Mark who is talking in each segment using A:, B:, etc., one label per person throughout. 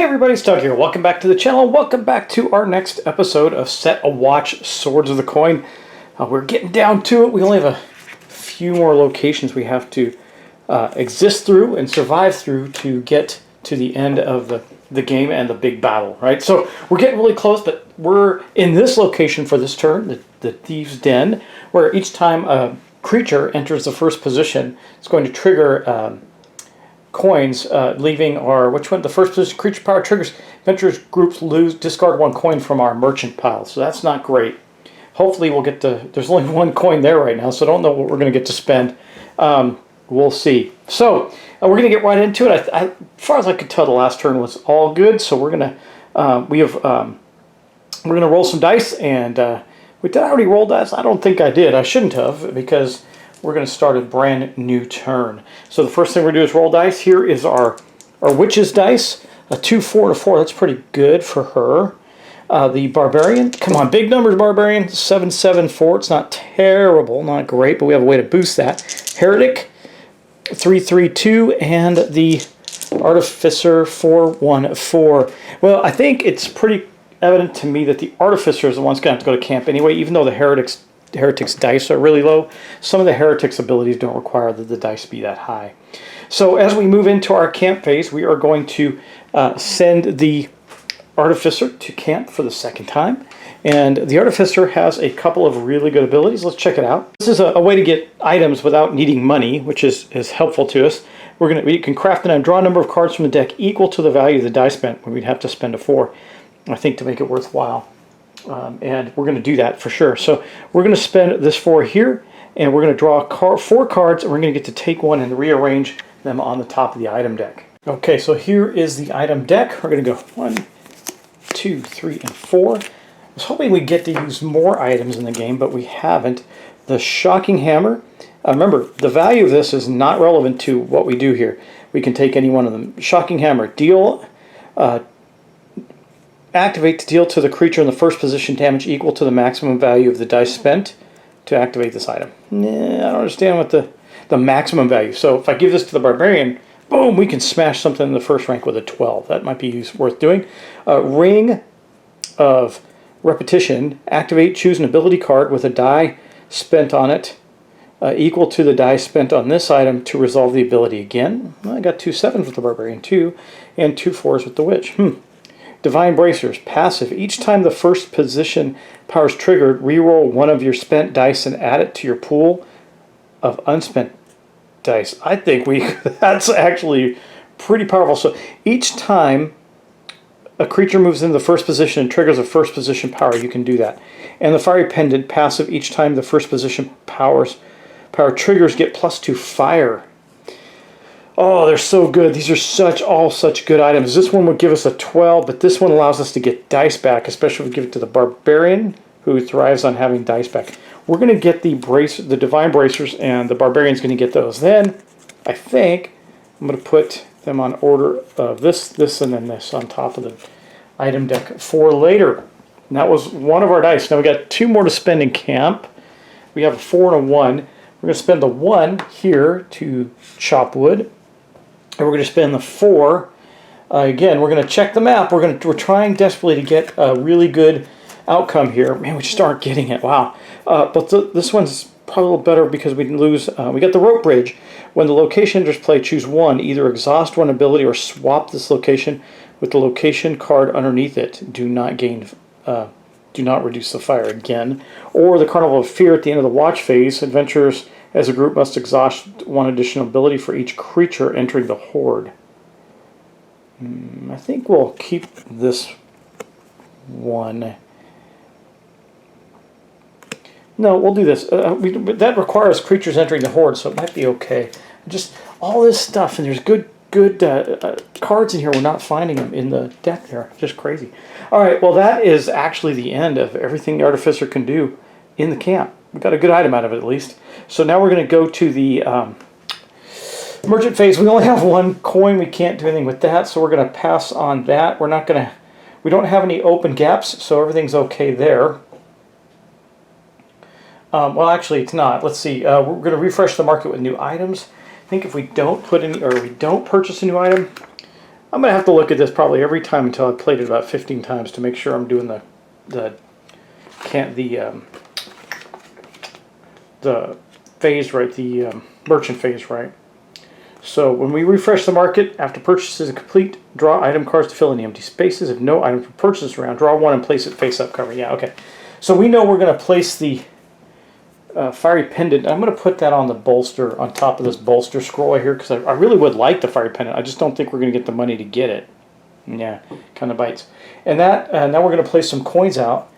A: Hey everybody, it's Doug here. Welcome back to the channel. Welcome back to our next episode of Set a Watch Swords of the Coin. We're getting down to it. We only have a few more locations we have to exist through and survive through to get to the end of the game and the big battle, right? So we're getting really close, but we're in this location for this turn, the Thieves' Den, where each time a creature enters the first position, it's going to trigger coins, leaving our, the first position creature power triggers, adventurers groups discard one coin from our merchant pile. So that's not great. Hopefully we'll get to, there's only one coin there right now, so I don't know what we're going to get to spend. We'll see. So we're going to get right into it. As far as I could tell, the last turn was all good. So we're going to, we're going to roll some dice, and did I already roll dice? I don't think I did. I shouldn't have, because we're going to start a brand new turn. So the first thing we're going to do is roll dice. Here is our witch's dice. A 2, 4, and a 4. That's pretty good for her. The barbarian. Come on, big numbers, barbarian. 7, 7, 4. It's not terrible, not great, but we have a way to boost that. Heretic. 3, 3, 2. And the artificer. 4, 1, 4. Well, I think it's pretty evident to me that the artificer is the one's going to have to go to camp anyway, even though the Heretic's dice are really low. Some of the Heretic's abilities don't require that the dice be that high. So as we move into our camp phase, we are going to send the Artificer to camp for the second time. And the Artificer has a couple of really good abilities. Let's check it out. This is a way to get items without needing money, which is helpful to us. We can craft and draw a number of cards from the deck equal to the value of the die spent, when we'd have to spend a 4, I think, to make it worthwhile. And we're going to do that for sure. So we're going to spend this 4 here, and we're going to draw 4 cards, and we're going to get to take one and rearrange them on the top of the item deck. Okay, so here is the item deck. We're going to go 1, 2, 3, and 4. I was hoping we'd get to use more items in the game, but we haven't. The Shocking Hammer. Remember, the value of this is not relevant to what we do here. We can take any one of them. Shocking Hammer. Deal... activate to deal to the creature in the first position damage equal to the maximum value of the dice spent to activate this item. I don't understand what the maximum value. So if I give this to the barbarian, boom, we can smash something in the first rank with a 12. That might be worth doing. Ring of Repetition. Activate, choose an ability card with a die spent on it equal to the die spent on this item to resolve the ability again. Well, I got 2 7s with the barbarian, 2, and 2 4s with the witch. Divine Bracers, passive. Each time the first position power is triggered, reroll one of your spent dice and add it to your pool of unspent dice. I think that's actually pretty powerful. So each time a creature moves into the first position and triggers a first position power, you can do that. And the Fiery Pendant, passive. Each time the first position power triggers, get +2 fire. Oh, they're so good. These are all such good items. This one would give us a 12, but this one allows us to get dice back, especially if we give it to the Barbarian, who thrives on having dice back. We're going to get the Divine Bracers, and the Barbarian's going to get those. Then, I think, I'm going to put them on order of this, and then this on top of the item deck for later. And that was one of our dice. Now we got 2 more to spend in camp. We have a 4 and a 1. We're going to spend the 1 here to chop wood. And we're going to spend the 4. Again, we're going to check the map. We're trying desperately to get a really good outcome here. Man, we just aren't getting it. Wow. But this one's probably a little better because we didn't lose. We got the Rope Bridge. When the location enters play, choose 1. Either exhaust one ability or swap this location with the location card underneath it. Do not reduce the fire again. Or the Carnival of Fear at the end of the watch phase. Adventurers as a group must exhaust 1 additional ability for each creature entering the Horde. I think we'll keep this one. No, we'll do this. That requires creatures entering the Horde, so it might be okay. Just all this stuff, and there's good cards in here. We're not finding them in the deck there. Just crazy. All right, well, that is actually the end of everything the Artificer can do in the camp. We got a good item out of it, at least. So now we're going to go to the merchant phase. We only have 1 coin. We can't do anything with that, so we're going to pass on that. We don't have any open gaps, so everything's okay there. Well, actually, it's not. Let's see. We're going to refresh the market with new items. I think if we don't purchase a new item, I'm going to have to look at this probably every time until I've played it about 15 times to make sure I'm doing the phase right, the merchant phase right. So when we refresh the market, after purchase is complete, draw item cards to fill in the empty spaces. If no item for purchase around, draw one and place it face up cover. Yeah, okay. So we know we're going to place the fiery pendant. I'm going to put that on the bolster, on top of this bolster scroll here, because I really would like the fiery pendant. I just don't think we're going to get the money to get it. Yeah, kind of bites. And that now we're going to place some coins out.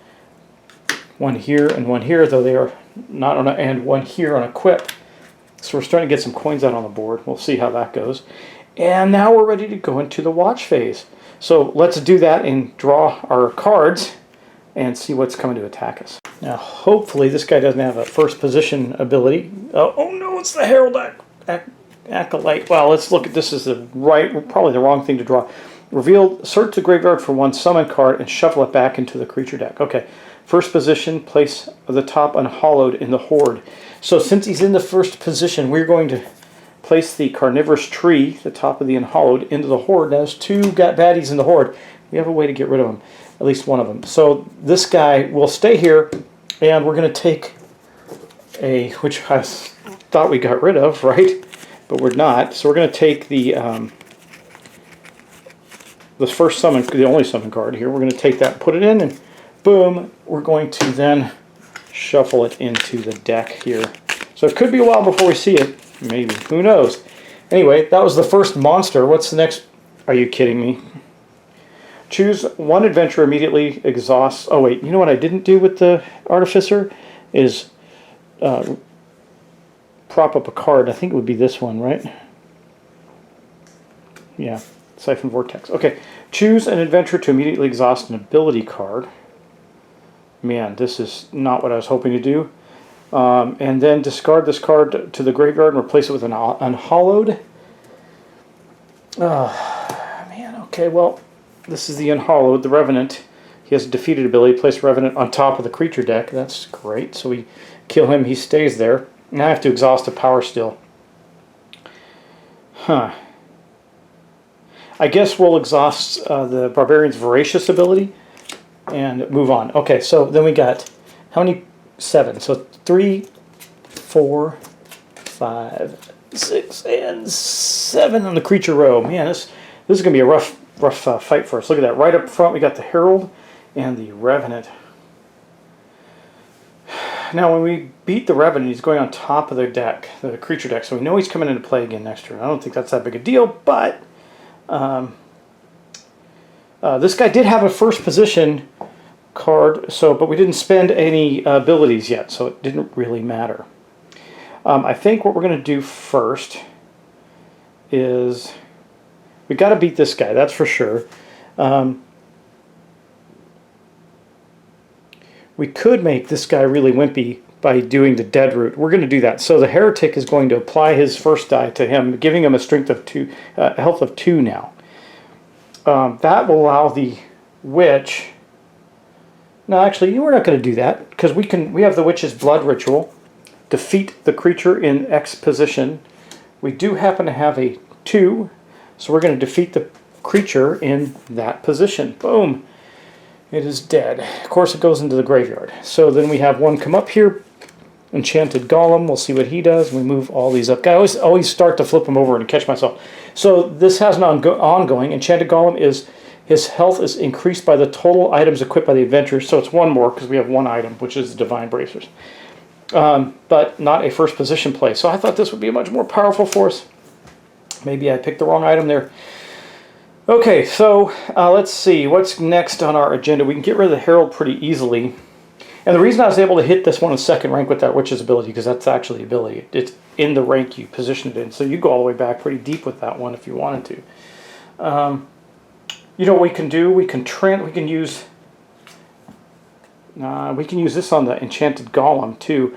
A: One here and one here, though they are not on a, and one here on equip. So we're starting to get some coins out on the board. We'll see how that goes. And now we're ready to go into the watch phase. So let's do that and draw our cards and see what's coming to attack us. Now hopefully this guy doesn't have a first position ability. Oh no, it's the Herald Acolyte. Well, let's look at this as probably the wrong thing to draw. Reveal, search the graveyard for one summon card and shuffle it back into the creature deck. Okay, first position, place the top unhallowed in the Horde. So since he's in the first position, we're going to place the carnivorous tree, the top of the unhallowed, into the Horde. Now there's two baddies in the Horde. We have a way to get rid of them, at least one of them. So this guy will stay here, and we're going to take which I thought we got rid of, right? But we're not. So we're going to take the first summon, the only summon card here. We're going to take that, put it in, and boom, we're going to then shuffle it into the deck here. So it could be a while before we see it. Maybe. Who knows? Anyway, that was the first monster. What's the next? Are you kidding me? Choose one adventure, immediately exhaust. Oh wait, you know what I didn't do with the Artificer? Is prop up a card. I think it would be this one, right? Yeah. Siphon Vortex. Okay. Choose an adventure to immediately exhaust an ability card. Man, this is not what I was hoping to do. And then discard this card to the graveyard and replace it with an unhallowed. Man, okay, well, this is the unhallowed, the Revenant. He has a defeated ability. Place Revenant on top of the creature deck. That's great. So we kill him, he stays there. Now I have to exhaust a power still. Huh. I guess we'll exhaust the Barbarian's Voracious ability and move on. Okay, so then we got, how many? 7. So 3, 4, 5, 6, and 7 on the creature row. Man, this is going to be a rough fight for us. Look at that. Right up front, we got the Herald and the Revenant. Now, when we beat the Revenant, he's going on top of the deck, the creature deck, so we know he's coming into play again next turn. I don't think that's that big a deal, but this guy did have a first position card, but we didn't spend any abilities yet, so it didn't really matter. I think what we're going to do first is we got to beat this guy, that's for sure. We could make this guy really wimpy by doing the dead route. We're going to do that. So the Heretic is going to apply his first die to him, giving him a strength of 2, health of 2 now. That will allow the Witch. No, actually, we're not going to do that because we have the Witch's Blood Ritual. Defeat the creature in X position. We do happen to have a 2, so we're going to defeat the creature in that position. Boom. It is dead. Of course, it goes into the graveyard. So then we have one come up here. Enchanted Golem. We'll see what he does. We move all these up. I always start to flip them over and catch myself. So this has an ongoing. Enchanted Golem is... his health is increased by the total items equipped by the adventurer, so it's one more because we have one item, which is the Divine Bracers. But not a first position play. So I thought this would be much more powerful for us. Maybe I picked the wrong item there. Okay, so let's see. What's next on our agenda? We can get rid of the Herald pretty easily. And the reason I was able to hit this one in second rank with that Witch's ability, because that's actually ability. It's in the rank you position it in. So you go all the way back pretty deep with that one if you wanted to. You know what we can do? We can use this on the Enchanted Golem too.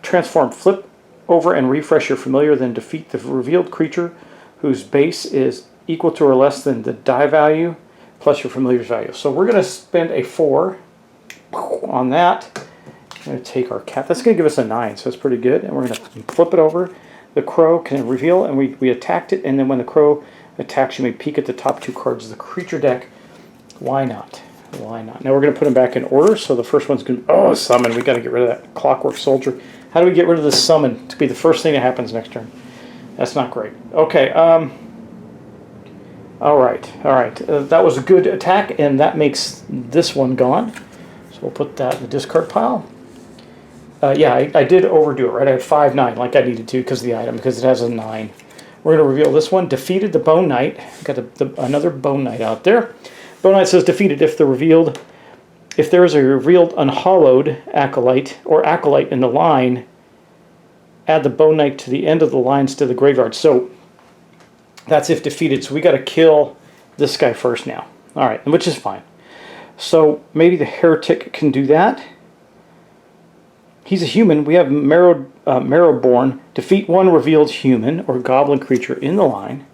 A: Transform, flip over and refresh your familiar, then defeat the revealed creature whose base is equal to or less than the die value plus your familiar's value. So we're going to spend a 4 on that. I'm going to take our cat. That's going to give us a 9, so that's pretty good. And we're going to flip it over. The crow can reveal, and we attacked it, and then when the crow attacks, you may peek at the top 2 cards of the creature deck. Why not? Why not? Now we're going to put them back in order. So the first one's going to be, oh, summon. We got to get rid of that Clockwork Soldier. How do we get rid of the summon to be the first thing that happens next turn? That's not great. Okay. All right. That was a good attack, and that makes this one gone. So we'll put that in the discard pile. Yeah, I did overdo it, right? I had 5/9 like I needed to because of the item, because it has a 9. We're going to reveal this one. Defeated the Bone Knight. Got another Bone Knight out there. Bone Knight says defeated if there is a revealed unhallowed acolyte or acolyte in the line, add the Bone Knight to the end of the lines to the graveyard. So that's if defeated. So we got to kill this guy first now. All right, which is fine. So maybe the Heretic can do that. He's a human. We have Marrowborn. Defeat 1 revealed human or goblin creature in the line.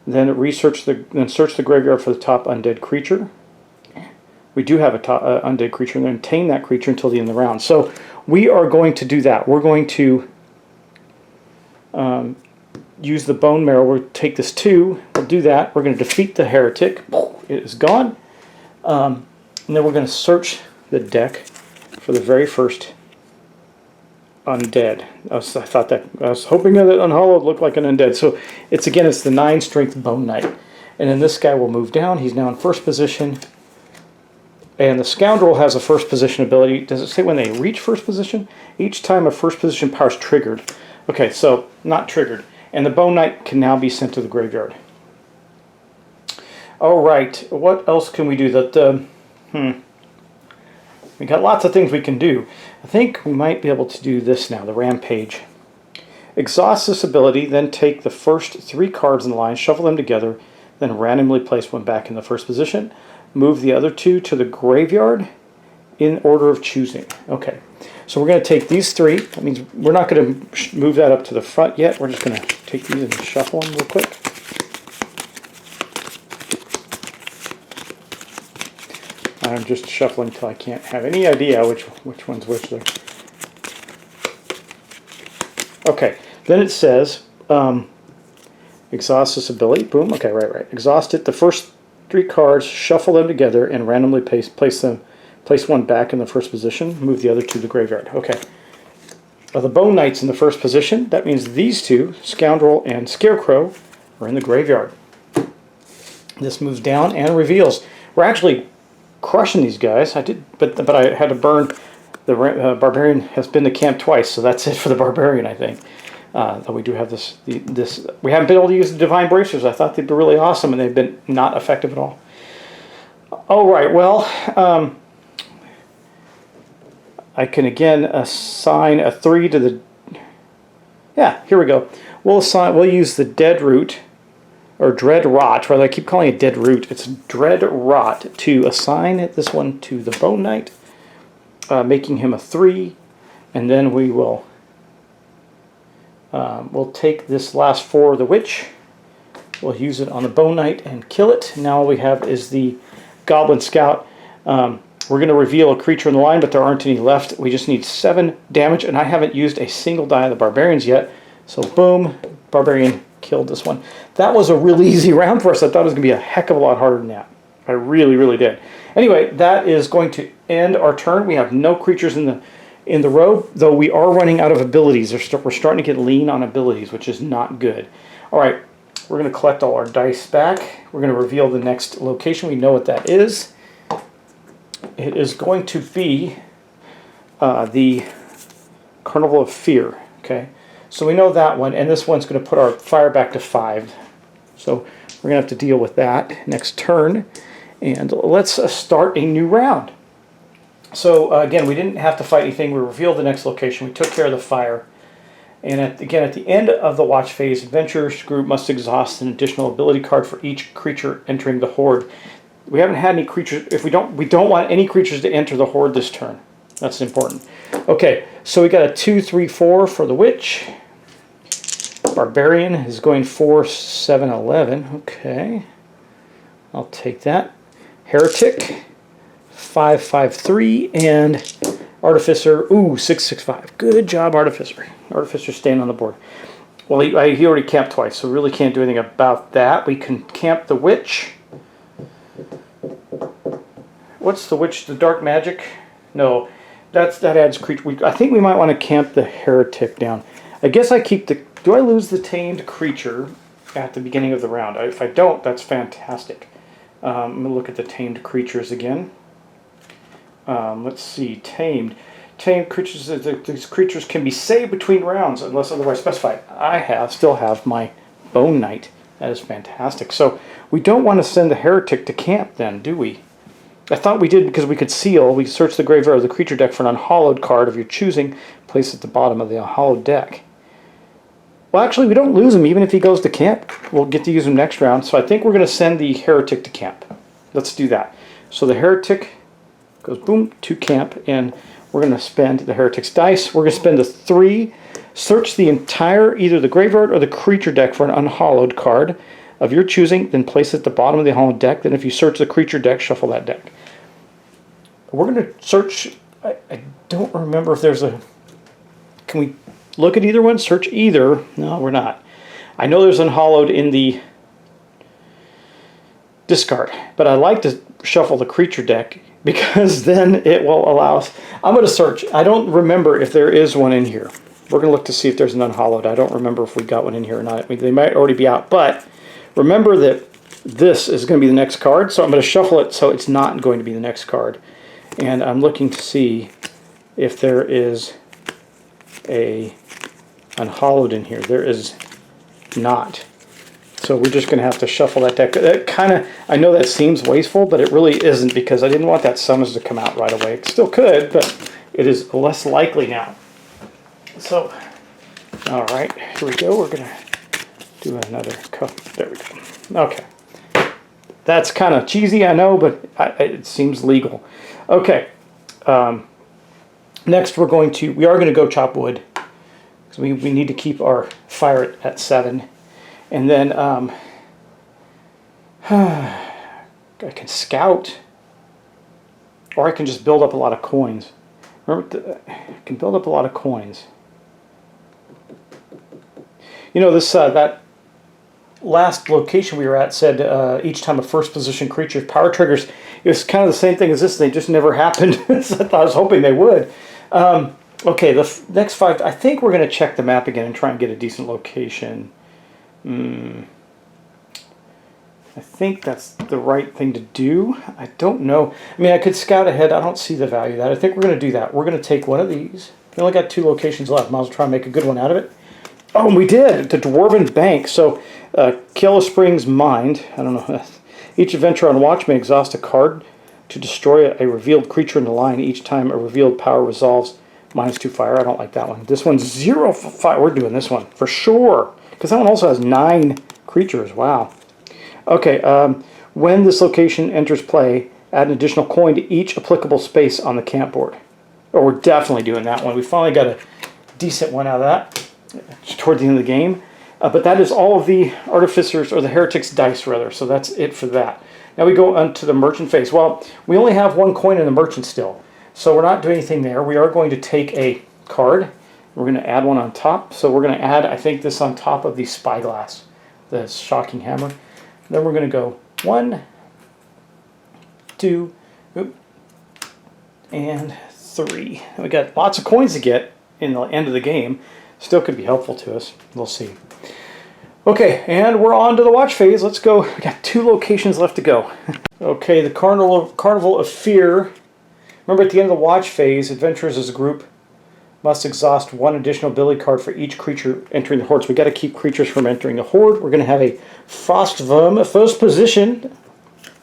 A: Then search the graveyard for the top undead creature. We do have a top undead creature, and then tame that creature until the end of the round. So we are going to do that. We're going to use the bone marrow. We'll take this 2. We'll do that. We're going to defeat the Heretic. It is gone. And then we're going to search the deck for the very first undead. I was hoping that Unhallowed looked like an undead. So it's the 9 strength Bone Knight. And then this guy will move down. He's now in first position. And the Scoundrel has a first position ability. Does it say when they reach first position? Each time a first position power is triggered. Okay, so not triggered. And the Bone Knight can now be sent to the graveyard. All right, what else can we do? We got lots of things we can do. I think we might be able to do this now, the Rampage. Exhaust this ability, then take the first 3 cards in the line, shuffle them together, then randomly place one back in the first position. Move the other 2 to the graveyard in order of choosing. Okay, so we're going to take these 3. That means we're not going to move that up to the front yet. We're just going to take these and shuffle them real quick. I'm just shuffling until I can't have any idea which one's which there. Okay, then it says exhaust this ability. Boom. Okay, right. Exhaust it. The first 3 cards, shuffle them together, and randomly place one back in the first position. Move the other 2 to the graveyard. Okay. The Bone Knight's in the first position. That means these 2, Scoundrel and Scarecrow, are in the graveyard. This moves down and reveals. We're actually crushing these guys. But I had to burn. The Barbarian has been to camp twice, so that's it for the Barbarian, I think. Though we do have this. We haven't been able to use the Divine Bracers. I thought they'd be really awesome, and they've been not effective at all. All right, well, I can again assign a 3 to the. Yeah, here we go. We'll use the Dead Root, or Dread Rot. Rather, I keep calling it Dead Root. It's Dread Rot to assign this one to the Bone Knight, making him a 3, and then we will. We'll take this last 4 of the Witch. We'll use it on the Bone Knight and kill it. Now all we have is the Goblin Scout. We're going to reveal a creature in the line, but there aren't any left. We just need 7 damage, and I haven't used a single die of the Barbarians yet. So boom, Barbarian killed this one. That was a really easy round for us. I thought it was going to be a heck of a lot harder than that. I really, really did. Anyway, that is going to end our turn. We have no creatures in the row, though we are running out of abilities. We're starting to get lean on abilities, which is not good. All right, we're going to collect all our dice back. We're going to reveal the next location. We know what that is. It is going to be the Carnival of Fear. Okay, so we know that one, and this one's going to put our fire back to 5. So we're going to have to deal with that next turn. And let's start a new round. So again, we didn't have to fight anything. We revealed the next location. We took care of the fire. And at the end of the watch phase, adventurers group must exhaust an additional ability card for each creature entering the horde. We haven't had any creatures. If we don't want any creatures to enter the horde this turn. That's important. Okay, so we got a 2, 3, 4 for the Witch. Barbarian is going 4, 7, 11. Okay, I'll take that. Heretic, 5, 5, 3, and Artificer, 6, 6, 5. Good job, Artificer. Artificer staying on the board. Well, he already camped twice, so we really can't do anything about that. We can camp the witch. What's the witch? The dark magic? No, that adds creature. I think we might want to camp the heretic down. I guess I keep the... Do I lose the tamed creature at the beginning of the round? If I don't, that's fantastic. I'm going to look at the tamed creatures again. Let's see. Tamed. Tamed creatures, these creatures can be saved between rounds unless otherwise specified. I still have my Bone Knight. That is fantastic. So we don't want to send the heretic to camp then, do we? I thought we did because we could seal. We search the graveyard of the creature deck for an unhallowed card of your choosing. Place it at the bottom of the unhallowed deck. Well, actually, we don't lose him even if he goes to camp. We'll get to use him next round. So I think we're going to send the heretic to camp. Let's do that. So the heretic goes boom to camp, and we're going to spend the heretic's dice. We're going to spend the 3, search the entire, either the graveyard or the creature deck for an unhallowed card of your choosing, then place it at the bottom of the unhallowed deck. Then if you search the creature deck, shuffle that deck. We're going to search, I don't remember if there's a, can we look at either one? Search either. No, we're not. I know there's unhallowed in the discard, but I like to shuffle the creature deck because then it will allow us. I'm going to search. I don't remember if there is one in here. We're going to look to see if there's an unhallowed. I don't remember if we got one in here or not. I mean, they might already be out, but remember that this is going to be the next card, so I'm going to shuffle it so it's not going to be the next card. And I'm looking to see if there is a unhallowed in here. There is not. So we're just going to have to shuffle that deck. That kind of, I know that seems wasteful, but it really isn't because I didn't want that summons to come out right away. It still could, but it is less likely now. So, all right, here we go. We're going to do another cup. There we go. Okay. That's kind of cheesy, I know, but it seems legal. Okay. Next, we are going to go chop wood. So we need to keep our fire at 7. And then I can scout, or I can just build up a lot of coins. Remember, I can build up a lot of coins. You know, this that last location we were at said each time a first position creature's power triggers. It was kind of the same thing as this. They just never happened. So I was hoping they would. Okay, the next 5. I think we're going to check the map again and try and get a decent location. I think that's the right thing to do. I don't know. I mean, I could scout ahead. I don't see the value of that. I think we're going to do that. We're going to take one of these. We only got 2 locations left. Might as well try and make a good one out of it. Oh, and we did! The Dwarven Bank. So, Kill a Spring's Mind. I don't know. Each adventurer on watch may exhaust a card to destroy a revealed creature in the line. Each time a revealed power resolves, -2 fire. I don't like that one. This one's 0 fire. We're doing this one for sure. Because that one also has 9 creatures. Wow. Okay, when this location enters play, add an additional coin to each applicable space on the camp board. Oh, we're definitely doing that one. We finally got a decent one out of that toward the end of the game. But that is all of the Artificers, or the Heretics dice, rather. So that's it for that. Now we go on to the Merchant phase. Well, we only have 1 coin in the Merchant still. So we're not doing anything there. We are going to take a card. We're going to add one on top. So we're going to add, I think, this on top of the Spyglass, the Shocking Hammer. Then we're going to go 1, 2, and 3. And we got lots of coins to get in the end of the game. Still could be helpful to us. We'll see. Okay, and we're on to the watch phase. Let's go. We got 2 locations left to go. Okay, the Carnival of Fear. Remember, at the end of the watch phase, adventurers as a group must exhaust 1 additional ability card for each creature entering the Horde. So we got to keep creatures from entering the Horde. We're going to have a Frostworm at first position.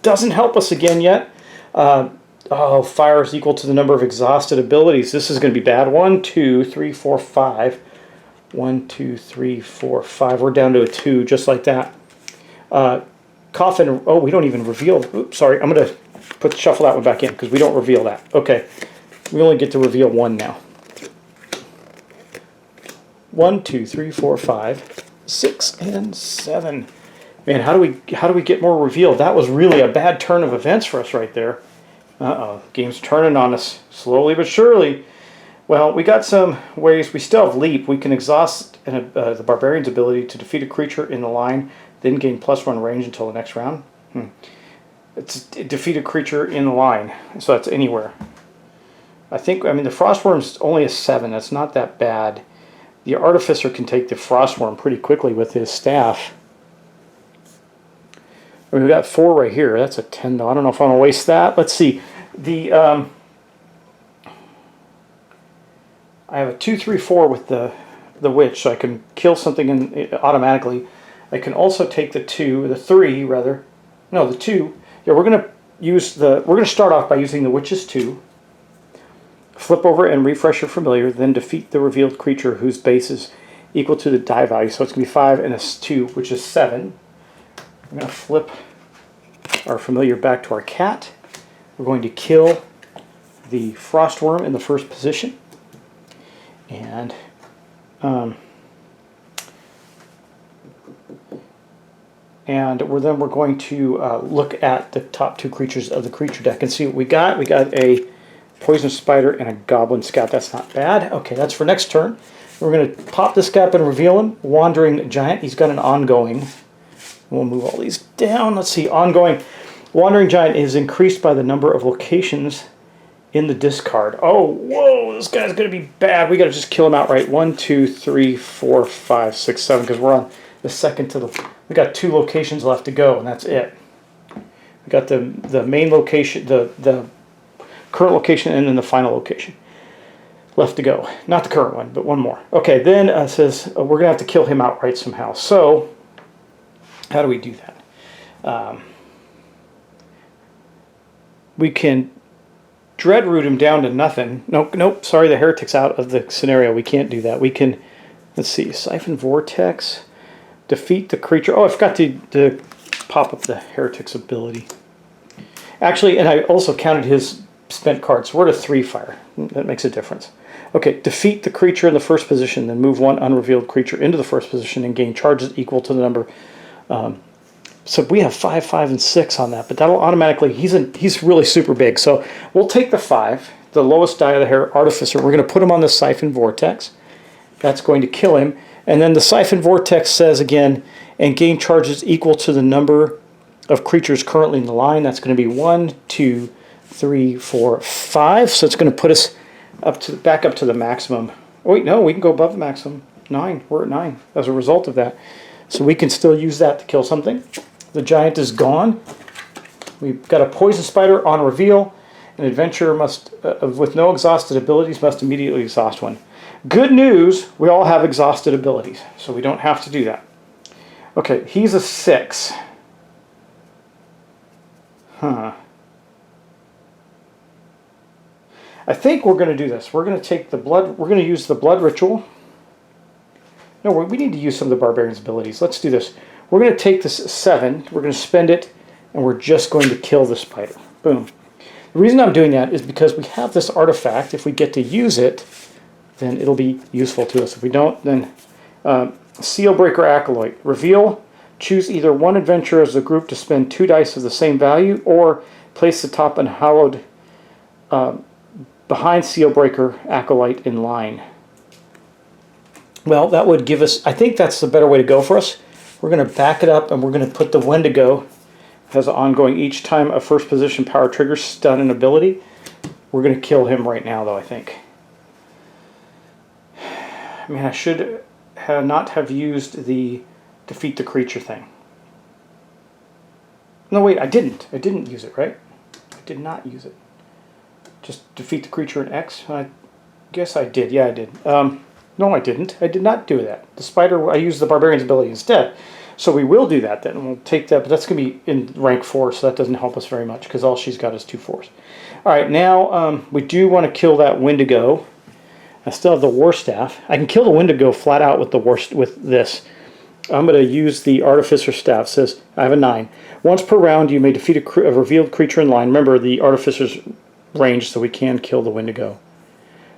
A: Doesn't help us again yet. Oh, fire is equal to the number of exhausted abilities. This is going to be bad. 1, 2, 3, 4, 5. 1, 2, 3, 4, 5. We're down to a 2, just like that. Coffin. Oh, we don't even reveal. Oops, sorry. I'm going to shuffle that one back in because we don't reveal that. Okay. We only get to reveal 1 now. 1, 2, 3, 4, 5, 6, and 7. Man, how do we get more revealed? That was really a bad turn of events for us right there. Uh-oh, game's turning on us slowly but surely. Well, we got some ways. We still have leap. We can exhaust the barbarian's ability to defeat a creature in the line, then gain +1 range until the next round. It's defeat a creature in the line, so that's anywhere. I mean, the Frostworm's only a 7. That's not that bad. The Artificer can take the Frostworm pretty quickly with his staff. I mean, we've got 4 right here. That's a 10, though. I don't know if I want to waste that. Let's see. I have a 2/3/4 with the Witch, so I can kill something automatically. I can also take the 3 rather. No, the 2. Yeah, we're going to start off by using the Witch's 2. Flip over and refresh your familiar, then defeat the revealed creature whose base is equal to the die value. So it's going to be 5 and a 2, which is 7. I'm going to flip our familiar back to our cat. We're going to kill the Frostworm in the first position. And we're going to look at the top 2 creatures of the creature deck and see what we got. We got a Poison Spider and a Goblin Scout. That's not bad. Okay, that's for next turn. We're going to pop this guy up and reveal him. Wandering Giant. He's got an ongoing. We'll move all these down. Let's see. Ongoing. Wandering Giant is increased by the number of locations in the discard. Oh, whoa, this guy's going to be bad. We got to just kill him outright. 1, 2, 3, 4, 5, 6, 7, because we're on the second to the... We got 2 locations left to go, and that's it. We got the main location, the current location, and then the final location left to go. Not the current one, but one more. Okay, then it says we're going to have to kill him outright somehow. So, how do we do that? We can Dreadroot him down to nothing. Nope, sorry, the Heretic's out of the scenario. We can't do that. We can, let's see, Siphon Vortex, defeat the creature. Oh, I forgot to pop up the Heretic's ability. Actually, and I also counted his spent cards. We're at a 3 fire. That makes a difference. Okay, defeat the creature in the first position, then move 1 unrevealed creature into the first position and gain charges equal to the number. So we have 5, 5, and 6 on that, but that'll automatically, he's really super big. So we'll take the 5, the lowest die of the Artificer. We're going to put him on the Siphon Vortex. That's going to kill him. And then the Siphon Vortex says again, and gain charges equal to the number of creatures currently in the line. That's going to be 1, 2, 3, 4, 5. So it's going to put us back up to the maximum. Oh, wait, no, we can go above the maximum. 9. We're at 9 as a result of that. So we can still use that to kill something. The Giant is gone. We've got a Poison Spider on reveal. An adventurer must, with no exhausted abilities, must immediately exhaust one. Good news, we all have exhausted abilities, so we don't have to do that. Okay, he's a 6. I think we're going to do this. We're going to take the blood. We're going to use the blood ritual. No, we need to use some of the barbarian's abilities. Let's do this. We're going to take this 7. We're going to spend it, and we're just going to kill the spider. Boom. The reason I'm doing that is because we have this artifact. If we get to use it, then it'll be useful to us. If we don't, then Sealbreaker Acolyte. Reveal. Choose either one adventurer as a group to spend 2 dice of the same value, or place the top Unhallowed behind Sealbreaker Acolyte in line. Well, that would give us, I think that's the better way to go for us. We're going to back it up, and we're going to put the Wendigo as ongoing each time a first position power triggers stun an ability. We're going to kill him right now, though, I think. I mean, I should not have used the defeat the creature thing. No, wait, I didn't. I didn't use it, right? I did not use it. Just defeat the creature in X? I guess I did. Yeah, I did. No, I didn't. I did not do that. The spider, I used the barbarian's ability instead. So we will do that then. We'll take that, but that's going to be in rank 4, so that doesn't help us very much because all she's got is 2 4s. All right, now we do want to kill that Wendigo. I still have the War Staff. I can kill the Wendigo flat out with this. I'm going to use the Artificer Staff. It says I have a 9. Once per round, you may defeat a revealed creature in line. Remember the Artificer's range, so we can kill the Wendigo.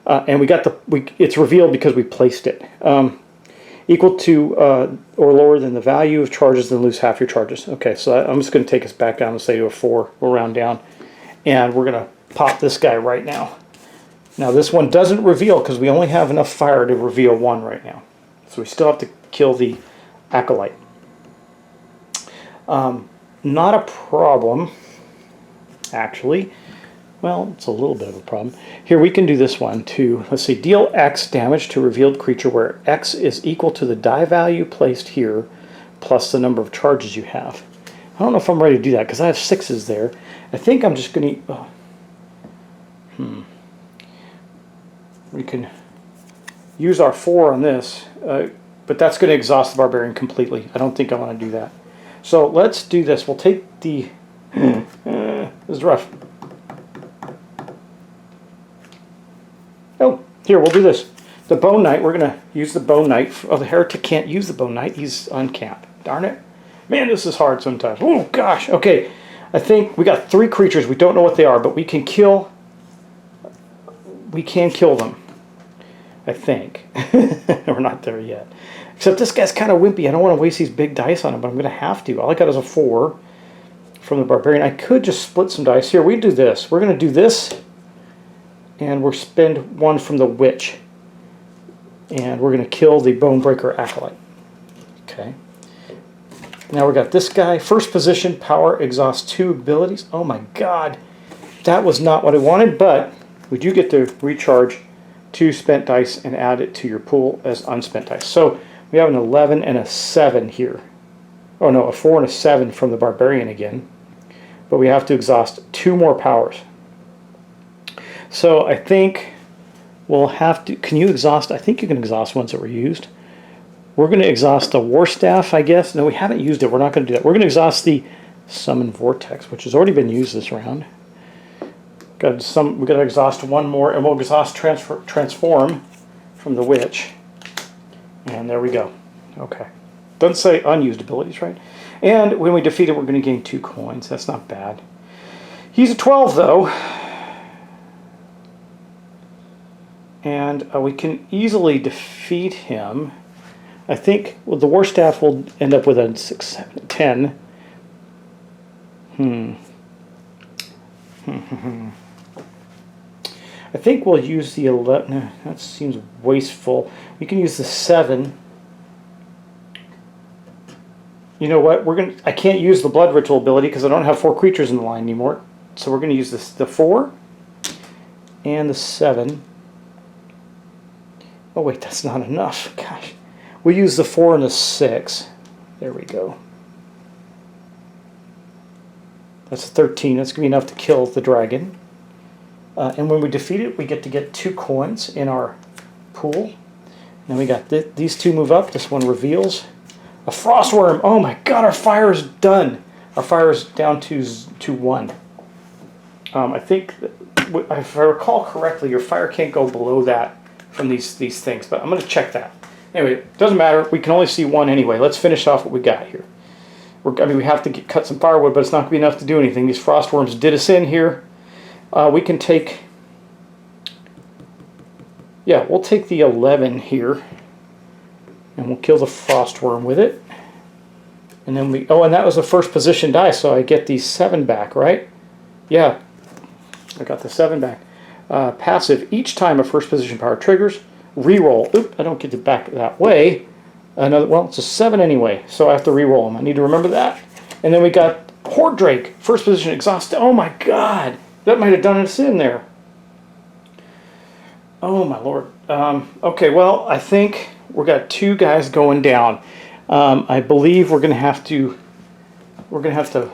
A: And we got it's revealed because we placed it. Equal to or lower than the value of charges, then lose half your charges. Okay, so I'm just going to take us back down and say to a 4. We'll round down. And we're going to pop this guy right now. Now this one doesn't reveal because we only have enough fire to reveal one right now. So we still have to kill the acolyte. Not a problem, actually. Well, it's a little bit of a problem. Here we can do this one too. Let's see, deal X damage to revealed creature where X is equal to the die value placed here plus the number of charges you have. I don't know if I'm ready to do that because I have 6s there. I think I'm just going to... We can use our 4 on this, but that's going to exhaust the barbarian completely. I don't think I want to do that. So let's do this. We'll take the... this is rough. Oh, here, we'll do this. The Bone Knight, we're going to use the Bone Knight. Oh, the Heretic can't use the Bone Knight. He's on camp. Darn it. Man, this is hard sometimes. Oh, gosh. Okay, I think we got 3 creatures. We don't know what they are, but we can kill... We can kill them. I think. We're not there yet. Except this guy's kind of wimpy. I don't want to waste these big dice on him, but I'm going to have to. All I got is a 4 from the Barbarian. I could just split some dice. Here, we do this. We're going to do this, and we'll spend 1 from the Witch. And we're going to kill the Bonebreaker Acolyte. Okay. Now we got this guy. First position, power, exhaust 2 abilities. Oh my god. That was not what I wanted, but we do get to recharge 2 spent dice and add it to your pool as unspent dice. So we have an 11 and a 7 here. Oh no, a 4 and a 7 from the Barbarian again. But we have to exhaust 2 more powers. So I think we'll have to... Can you exhaust? I think you can exhaust ones that were used. We're going to exhaust the War Staff, I guess. No, we haven't used it. We're not going to do that. We're going to exhaust the Summon Vortex, which has already been used this round. We've got to exhaust 1 more, and we'll exhaust Transform from the Witch. And there we go. Okay. Doesn't say unused abilities, right? And when we defeat it, we're going to gain 2 coins. That's not bad. He's a 12, though. And we can easily defeat him. I think well, the War Staff will end up with a 6, 7, 10. I think we'll use the 11. No, that seems wasteful. We can use the 7. You know what? I can't use the Blood Ritual ability because I don't have 4 creatures in the line anymore. So we're going to use the 4 and the 7. Oh wait, that's not enough. Gosh. We'll use the 4 and the 6. There we go. That's 13. That's going to be enough to kill the dragon. And when we defeat it, we get to get 2 coins in our pool. Then we got these 2 move up. This one reveals a Frostworm. Oh my god, our fire is done. Our fire is down to 1. I think, if I recall correctly, your fire can't go below that from these things. But I'm going to check that. Anyway, it doesn't matter. We can only see 1 anyway. Let's finish off what we got here. I mean, we have to cut some firewood, but it's not going to be enough to do anything. These Frostworms did us in here. We can take... Yeah, we'll take the 11 here. And we'll kill the Frostworm with it. And then we... Oh, and that was the first position die, so I get the 7 back, right? Yeah. I got the 7 back. Passive. Each time a first position power triggers, reroll. Oop, I don't get it back that way. Another, well, it's a 7 anyway, so I have to reroll them. I need to remember that. And then we got Horde Drake. First position exhaust. Oh my god. That might have done us in there. Oh my lord. Okay, well, I think we've got 2 guys going down. I believe we're gonna have to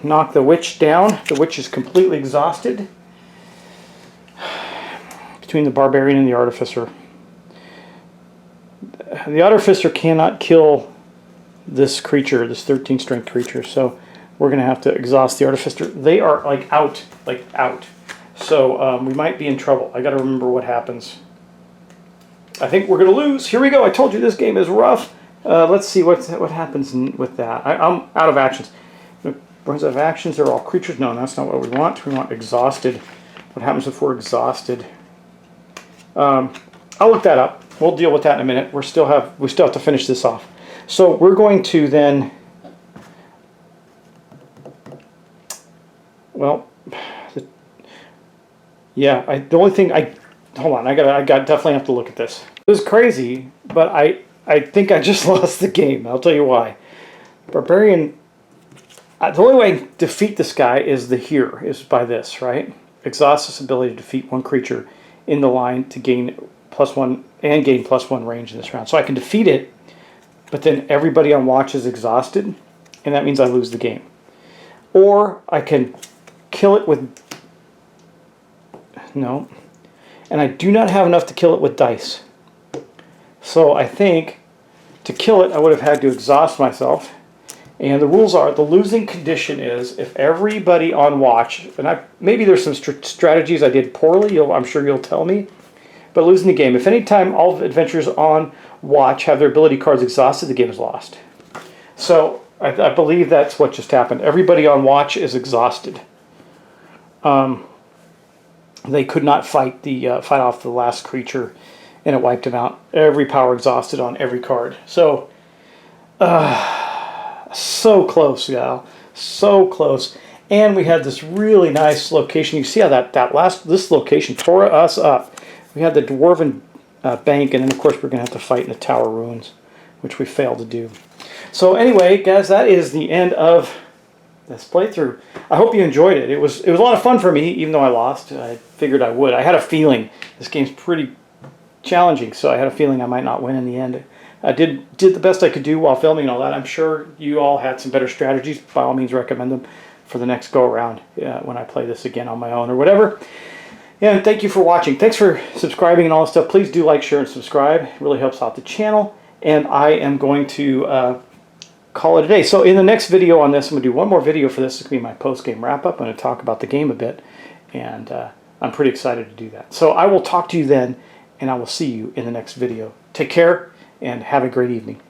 A: knock the Witch down. The Witch is completely exhausted. Between the Barbarian and the Artificer. The Artificer cannot kill this creature, this 13 strength creature, so we're going to have to exhaust the Artificer. They are like out. So we might be in trouble. I got to remember what happens. I think we're going to lose. Here we go. I told you this game is rough. Let's see what happens with that. I'm out of actions. Runs out of actions. They're all creatures. No, that's not what we want. We want exhausted. What happens if we're exhausted? I'll look that up. We'll deal with that in a minute. We still have to finish this off. So we're going to then, well, yeah. The only thing hold on, I definitely have to look at this. It was crazy, but I think I just lost the game. I'll tell you why. Barbarian, the only way to defeat this guy is by this, right? Exhaust this ability to defeat one creature in the line to gain +1 and gain +1 range in this round. So I can defeat it, but then everybody on watch is exhausted, and that means I lose the game. Or I can kill it with... No. And I do not have enough to kill it with dice. So I think to kill it, I would have had to exhaust myself. And the rules are, the losing condition is if everybody on watch, and maybe there's some strategies I did poorly, I'm sure you'll tell me, but losing the game. If any time all adventurers on watch have their ability cards exhausted, the game is lost. So I believe that's what just happened. Everybody on watch is exhausted. They could not fight off the last creature, and it wiped them out. Every power exhausted on every card. So, so close, Gal. So close. And we had this really nice location. You see how this location tore us up. We had the Dwarven bank, and then of course we're going to have to fight in the Tower Ruins, which we failed to do. So anyway, guys, that is the end of this playthrough. I hope you enjoyed it. It was a lot of fun for me, even though I lost. I figured I would. I had a feeling this game's pretty challenging, so I had a feeling I might not win in the end. I did the best I could do while filming and all that. I'm sure you all had some better strategies. By all means, recommend them for the next go around when I play this again on my own or whatever. And thank you for watching. Thanks for subscribing and all that stuff. Please do like, share, and subscribe. It really helps out the channel. And I am going to call it a day. So in the next video on this, I'm going to do one more video for this. It's going to be my post-game wrap-up. I'm going to talk about the game a bit. And I'm pretty excited to do that. So I will talk to you then, and I will see you in the next video. Take care, and have a great evening.